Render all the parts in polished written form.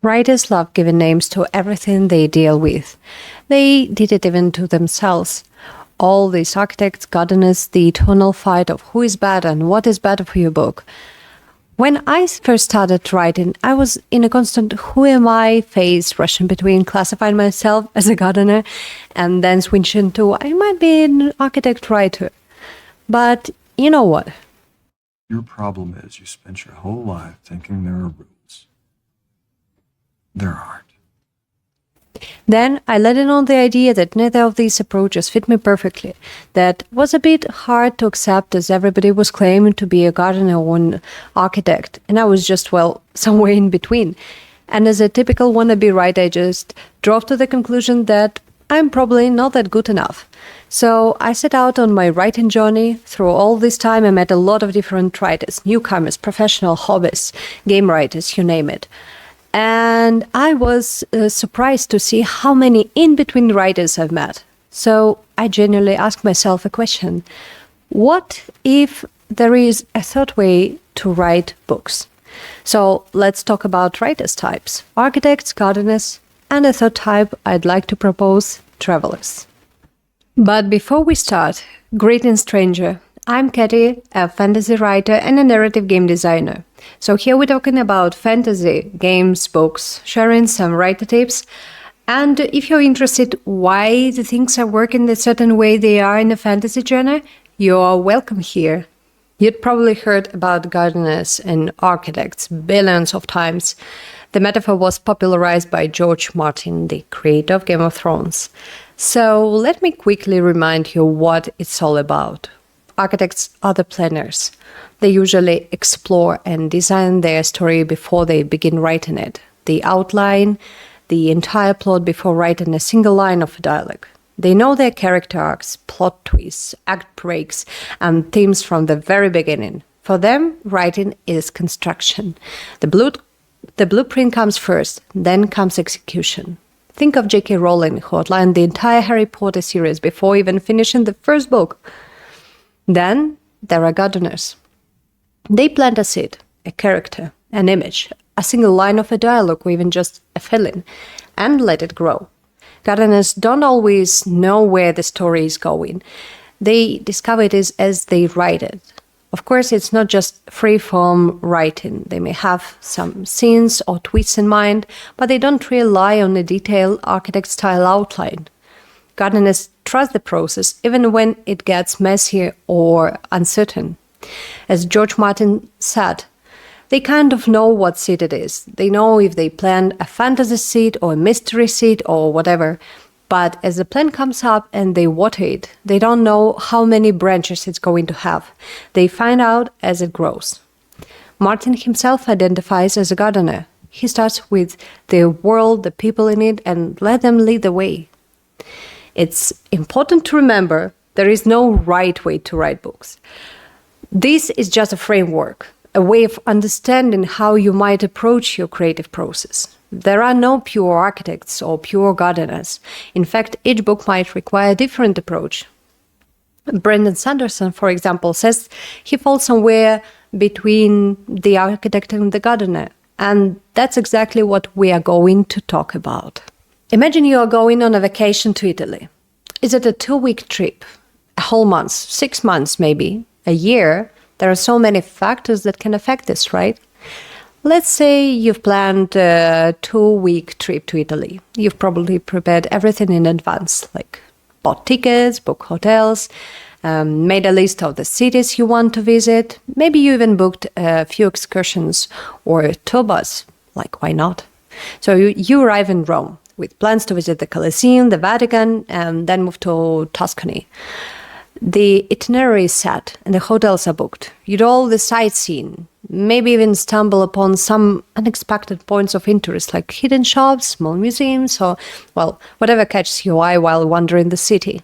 Writers love giving names to everything they deal with. They did it even to themselves. All these architects, gardeners, the eternal fight of who is better and what is better for your book. When I first started writing, I was in a constant who am I phase, rushing between classifying myself as a gardener and then switching to I might be an architect writer. But you know what? Your problem is you spent your whole life thinking there are rules. There aren't. Then I let in on the idea that neither of these approaches fit me perfectly. That was a bit hard to accept as everybody was claiming to be a gardener or an architect, and I was just, well, somewhere in between. And as a typical wannabe writer, I just drove to the conclusion that I'm probably not that good enough. So I set out on my writing journey. Through all this time, I met a lot of different writers, newcomers, professional, hobbyists, game writers, you name it. And I was surprised to see how many in-between writers I've met. So I genuinely asked myself a question. What if there is a third way to write books? So let's talk about writers' types. Architects, gardeners, and a third type I'd like to propose, travelers. But before we start, greetings stranger. I'm Katy, a fantasy writer and a narrative game designer. So here we're talking about fantasy, games, books, sharing some writer tips. And if you're interested why the things are working the certain way they are in the fantasy genre, you're welcome here. You'd probably heard about gardeners and architects billions of times. The metaphor was popularized by George Martin, the creator of Game of Thrones. So let me quickly remind you what it's all about. Architects are the planners. They usually explore and design their story before they begin writing it. They outline the entire plot before writing a single line of dialogue. They know their character arcs, plot twists, act breaks, and themes from the very beginning. For them, writing is construction. The blueprint comes first, then comes execution. Think of J.K. Rowling, who outlined the entire Harry Potter series before even finishing the first book. Then there are gardeners. They plant a seed, a character, an image, a single line of a dialogue or even just a feeling, and let it grow. Gardeners don't always know where the story is going. They discover it as they write it. Of course, it's not just free-form writing. They may have some scenes or twists in mind, but they don't rely on a detailed architect-style outline. Gardeners trust the process even when it gets messy or uncertain. As George Martin said, they kind of know what seed it is. They know if they plant a fantasy seed or a mystery seed or whatever. But as the plant comes up and they water it, they don't know how many branches it's going to have. They find out as it grows. Martin himself identifies as a gardener. He starts with the world, the people in it, and let them lead the way. It's important to remember there is no right way to write books. This is just a framework, a way of understanding how you might approach your creative process. There are no pure architects or pure gardeners. In fact, each book might require a different approach. Brandon Sanderson, for example, says he falls somewhere between the architect and the gardener. And that's exactly what we are going to talk about. Imagine you are going on a vacation to Italy. Is it a 2-week trip? A whole month? 6 months maybe? A year? There are so many factors that can affect this, right? Let's say you've planned a 2-week trip to Italy. You've probably prepared everything in advance, like bought tickets, booked hotels, made a list of the cities you want to visit. Maybe you even booked a few excursions or a tour bus, like why not? So you arrive in Rome with plans to visit the Colosseum, the Vatican, and then move to Tuscany. The itinerary is set and the hotels are booked. You do all the sightseeing, maybe even stumble upon some unexpected points of interest like hidden shops, small museums, or, well, whatever catches your eye while wandering the city.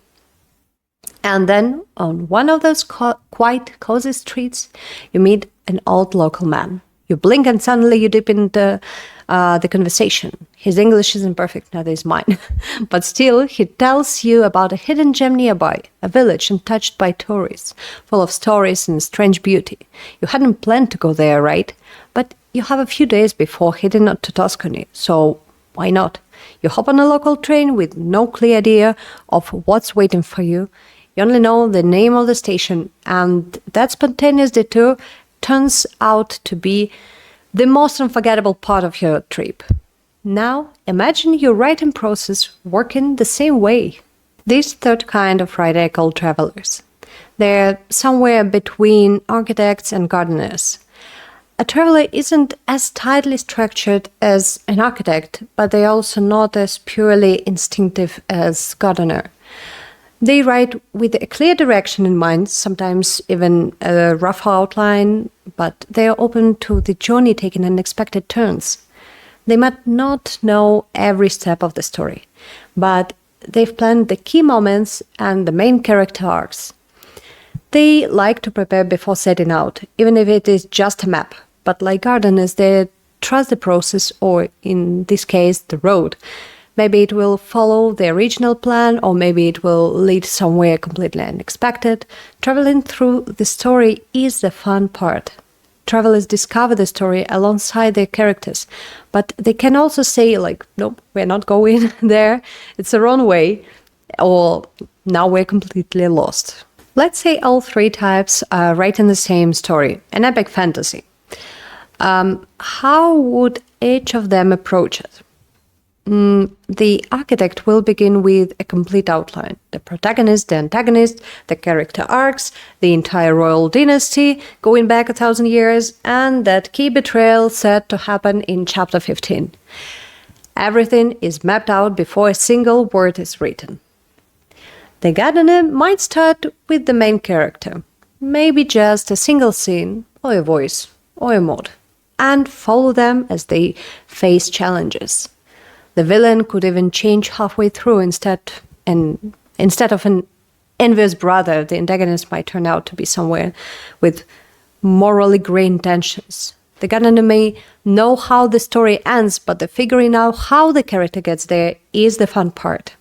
And then, on one of those quite cozy streets, you meet an old local man. You blink and suddenly you dip into the conversation. His English isn't perfect, neither is mine. But still, he tells you about a hidden gem nearby, a village untouched by tourists, full of stories and strange beauty. You hadn't planned to go there, right? But you have a few days before heading out to Tuscany, so why not? You hop on a local train with no clear idea of what's waiting for you. You only know the name of the station, and that spontaneous detour turns out to be the most unforgettable part of your trip. Now, imagine your writing process working the same way. This third kind of writer I call travelers. They're somewhere between architects and gardeners. A traveler isn't as tightly structured as an architect, but they're also not as purely instinctive as gardener. They write with a clear direction in mind, sometimes even a rough outline, but they are open to the journey taking unexpected turns. They might not know every step of the story, but they've planned the key moments and the main character arcs. They like to prepare before setting out, even if it is just a map. But like gardeners, they trust the process, or in this case, the road. Maybe it will follow the original plan, or maybe it will lead somewhere completely unexpected. Traveling through the story is the fun part. Travelers discover the story alongside their characters, but they can also say, like, nope, we're not going there, it's the wrong way, or now we're completely lost. Let's say all three types are writing the same story, an epic fantasy. How would each of them approach it? The architect will begin with a complete outline. The protagonist, the antagonist, the character arcs, the entire royal dynasty going back 1,000 years, and that key betrayal set to happen in chapter 15. Everything is mapped out before a single word is written. The gardener might start with the main character, maybe just a single scene, or a voice, or a mood, and follow them as they face challenges. The villain could even change halfway through. Instead of an envious brother, the antagonist might turn out to be someone with morally gray intentions. The gardener may know how the story ends, but the figuring out how the character gets there is the fun part.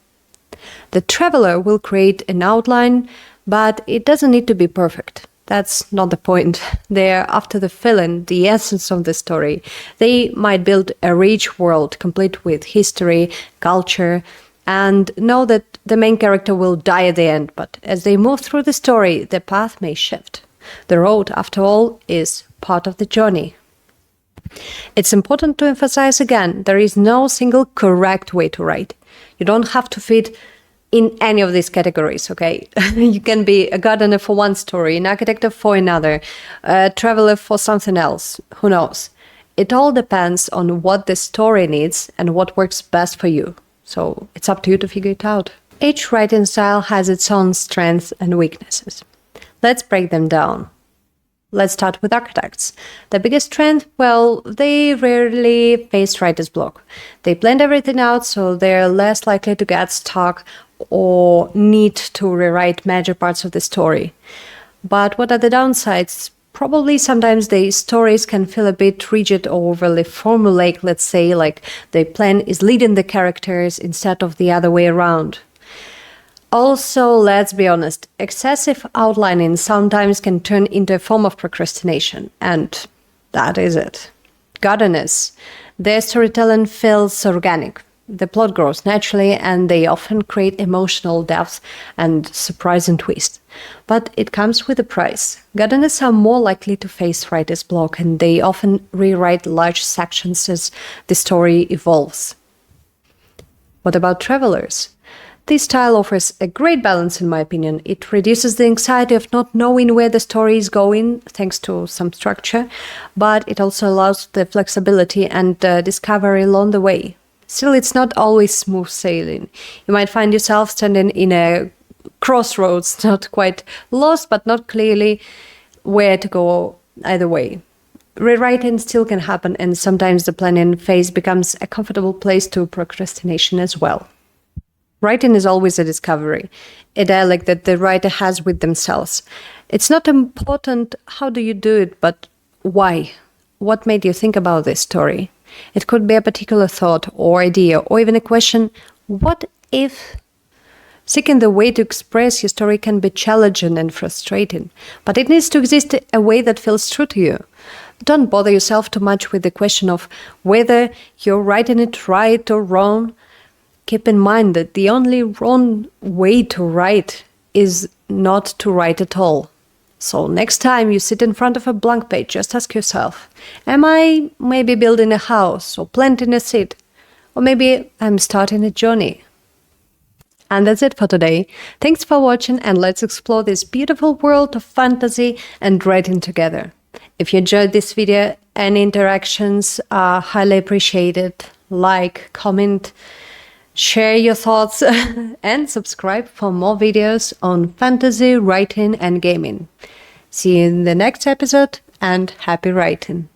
The traveler will create an outline, but it doesn't need to be perfect. That's not the point. They're after the feeling, the essence of the story. They might build a rich world, complete with history, culture, and know that the main character will die at the end. But as they move through the story, the path may shift. The road, after all, is part of the journey. It's important to emphasize again, there is no single correct way to write. You don't have to fit in any of these categories, okay? You can be a gardener for one story, an architect for another, a traveler for something else. Who knows? It all depends on what the story needs and what works best for you. So it's up to you to figure it out. Each writing style has its own strengths and weaknesses. Let's break them down. Let's start with architects. The biggest strength, well, they rarely face writer's block. They blend everything out, so they're less likely to get stuck or need to rewrite major parts of the story. But what are the downsides? Probably sometimes the stories can feel a bit rigid or overly formulaic, let's say, like the plan is leading the characters instead of the other way around. Also, let's be honest, excessive outlining sometimes can turn into a form of procrastination, and that is it. Gardeners, their storytelling feels organic. The plot grows naturally, and they often create emotional depth and surprising twists. But it comes with a price. Gardeners are more likely to face writer's block, and they often rewrite large sections as the story evolves. What about travelers? This style offers a great balance, in my opinion. It reduces the anxiety of not knowing where the story is going, thanks to some structure, but it also allows the flexibility and discovery along the way. Still, it's not always smooth sailing. You might find yourself standing in a crossroads, not quite lost, but not clearly where to go either way. Rewriting still can happen, and sometimes the planning phase becomes a comfortable place to procrastination as well. Writing is always a discovery, a dialogue that the writer has with themselves. It's not important how do you do it, but why? What made you think about this story? It could be a particular thought or idea, or even a question, what if? Seeking the way to express your story can be challenging and frustrating, but it needs to exist a way that feels true to you. Don't bother yourself too much with the question of whether you're writing it right or wrong. Keep in mind that the only wrong way to write is not to write at all. So next time you sit in front of a blank page, just ask yourself, am I maybe building a house or planting a seed? Or maybe I'm starting a journey? And that's it for today. Thanks for watching, and let's explore this beautiful world of fantasy and writing together. If you enjoyed this video, any interactions are highly appreciated. Like, comment, share your thoughts, and subscribe for more videos on fantasy, writing, and gaming. See you in the next episode, and happy writing!